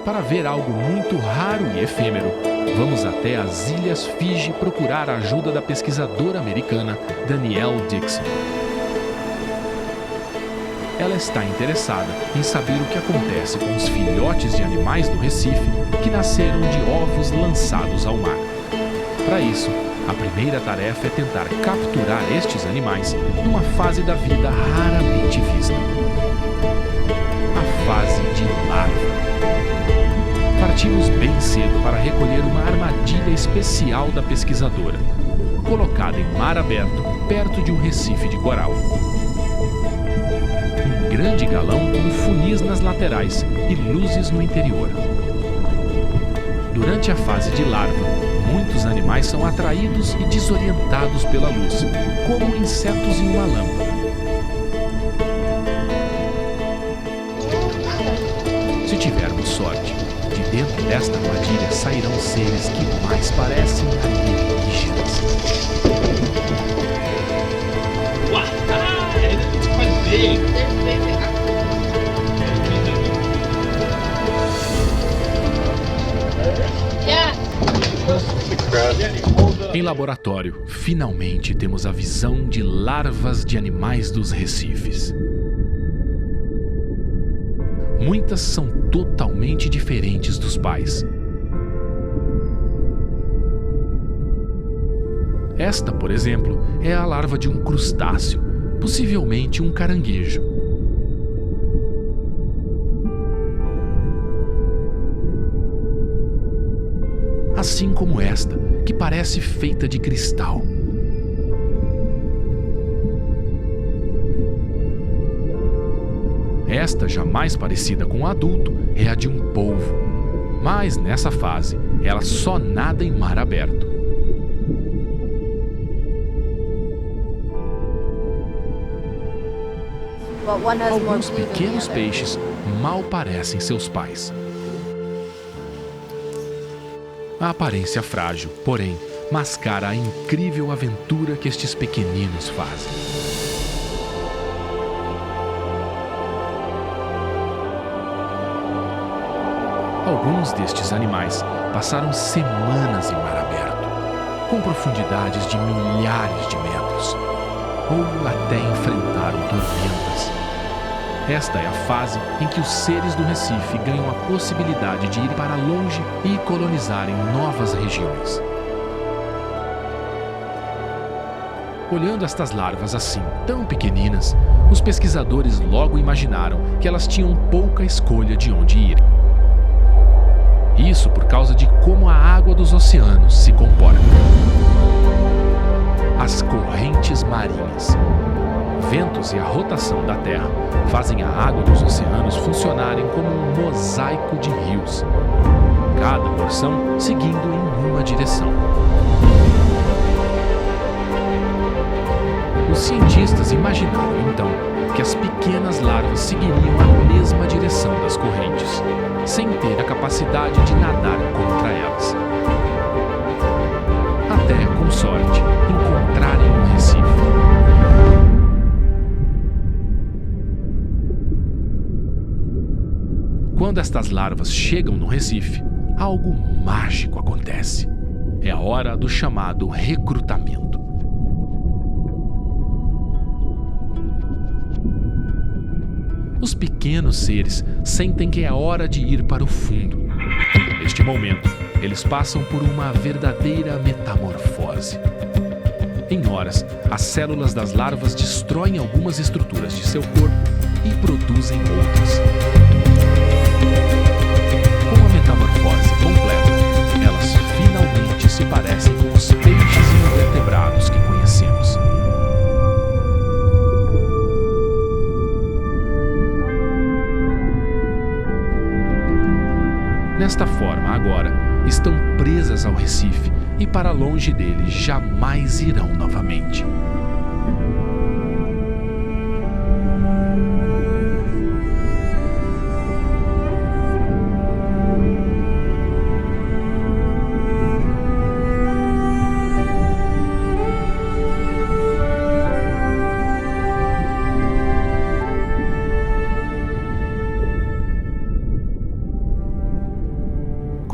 Para ver algo muito raro e efêmero, vamos até as Ilhas Fiji procurar a ajuda da pesquisadora americana Danielle Dixon. Ela está interessada em saber o que acontece com os filhotes de animais do Recife que nasceram de ovos lançados ao mar. Para isso, a primeira tarefa é tentar capturar estes animais numa fase da vida raramente vista: a fase de larva. Partimos bem cedo para recolher uma armadilha especial da pesquisadora, colocada em mar aberto, perto de um recife de coral. Um grande galão com funis nas laterais e luzes no interior. Durante a fase de larva, muitos animais são atraídos e desorientados pela luz, como insetos em uma lâmpada. Se tivermos sorte, de dentro desta armadilha sairão seres que mais parecem alienígenas. Em laboratório, finalmente temos a visão de larvas de animais dos recifes. Muitas são totalmente diferentes dos pais. Esta, por exemplo, é a larva de um crustáceo, possivelmente um caranguejo. Assim como esta, que parece feita de cristal. Esta, já mais parecida com um adulto, é a de um polvo. Mas, nessa fase, ela só nada em mar aberto. Alguns pequenos peixes mal parecem seus pais. A aparência frágil, porém, mascara a incrível aventura que estes pequeninos fazem. Alguns destes animais passaram semanas em mar aberto, com profundidades de milhares de metros, ou até enfrentaram tormentas. Esta é a fase em que os seres do Recife ganham a possibilidade de ir para longe e colonizarem novas regiões. Olhando estas larvas assim, tão pequeninas, os pesquisadores logo imaginaram que elas tinham pouca escolha de onde ir. Isso por causa de como a água dos oceanos se comporta. As correntes marinhas. Ventos e a rotação da Terra fazem a água dos oceanos funcionarem como um mosaico de rios, cada porção seguindo em uma direção. Os cientistas imaginaram, então, que as pequenas larvas seguiriam a mesma direção das correntes, sem ter a capacidade de nadar contra elas. Até, com sorte, encontrarem um recife. Quando estas larvas chegam no Recife, algo mágico acontece. É a hora do chamado recrutamento. Os pequenos seres sentem que é hora de ir para o fundo. Neste momento, eles passam por uma verdadeira metamorfose. Em horas, as células das larvas destroem algumas estruturas de seu corpo e produzem outras. Com a metamorfose completa, elas finalmente se parecem com os peixes invertebrados que conhecemos. Desta forma, agora, estão presas ao Recife e para longe dele jamais irão novamente.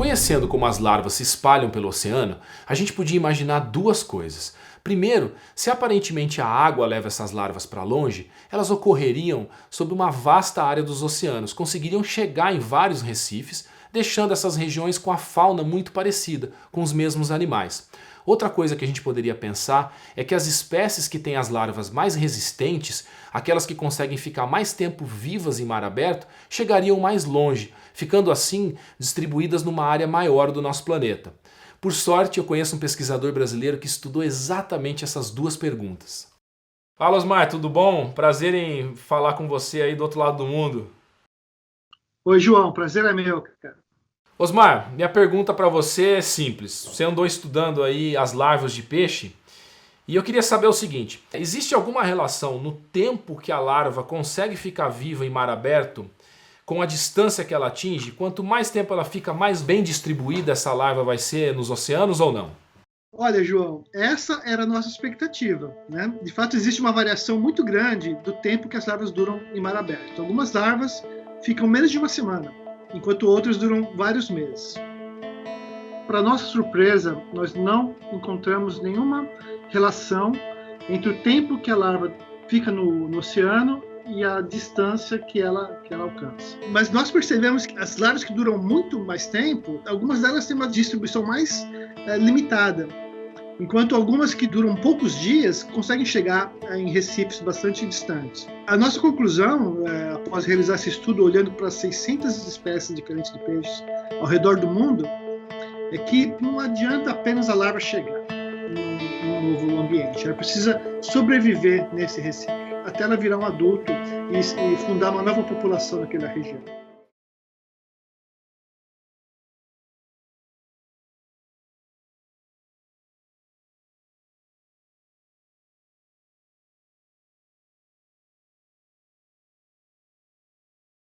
Conhecendo como as larvas se espalham pelo oceano, a gente podia imaginar duas coisas. Primeiro, se aparentemente a água leva essas larvas para longe, elas ocorreriam sobre uma vasta área dos oceanos, conseguiriam chegar em vários recifes, deixando essas regiões com a fauna muito parecida, com os mesmos animais. Outra coisa que a gente poderia pensar é que as espécies que têm as larvas mais resistentes, aquelas que conseguem ficar mais tempo vivas em mar aberto, chegariam mais longe, ficando assim distribuídas numa área maior do nosso planeta. Por sorte, eu conheço um pesquisador brasileiro que estudou exatamente essas duas perguntas. Fala, Osmar, tudo bom? Prazer em falar com você aí do outro lado do mundo. Oi, João, prazer é meu, cara. Osmar, minha pergunta para você é simples. Você andou estudando aí as larvas de peixe e eu queria saber o seguinte: existe alguma relação no tempo que a larva consegue ficar viva em mar aberto com a distância que ela atinge? Quanto mais tempo ela fica, mais bem distribuída essa larva vai ser nos oceanos ou não? Olha, João, essa era a nossa expectativa, né? De fato, existe uma variação muito grande do tempo que as larvas duram em mar aberto. Algumas larvas ficam menos de uma semana, enquanto outras duram vários meses. Para nossa surpresa, nós não encontramos nenhuma relação entre o tempo que a larva fica no oceano e a distância que ela alcança. Mas nós percebemos que as larvas que duram muito mais tempo, algumas delas têm uma distribuição mais limitada, enquanto algumas que duram poucos dias conseguem chegar em recifes bastante distantes. A nossa conclusão, após realizar esse estudo olhando para 600 espécies diferentes de peixes ao redor do mundo, é que não adianta apenas a larva chegar num novo ambiente. Ela precisa sobreviver nesse recife até ela virar um adulto e fundar uma nova população naquela região.